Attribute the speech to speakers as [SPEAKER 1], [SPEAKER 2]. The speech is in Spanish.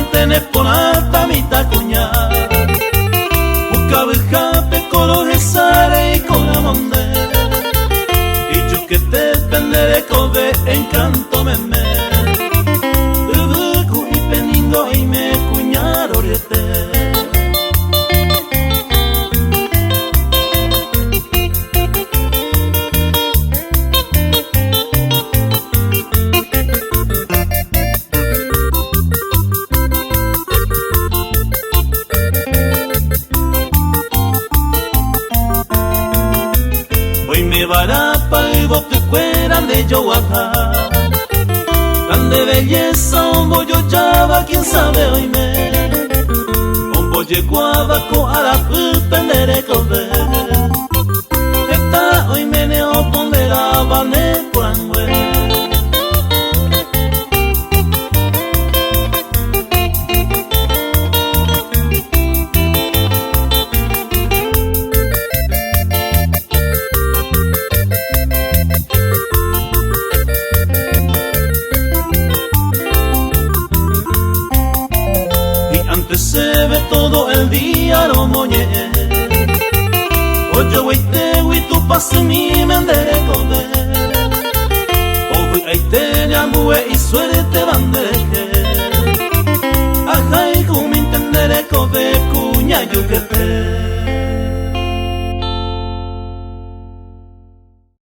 [SPEAKER 1] mantene por alta mitad cuña Ucabejape colores sare y coramonde y yo que te penderé cobe encanto meme Ubuku y peningo y me cuñar oriete Barapa y bote fueran de Yoaja grande belleza, un bollo chava, quién sabe hoy me un bolle guabaco a la pendere cobe esta hoy me neo pondera bane cuangue se ve todo el día lo moñe Oye weite tu pase mi mendere cobe Oye aite nyambue y suerte bandeje Ajá y cum intendere cobe cuña yuquete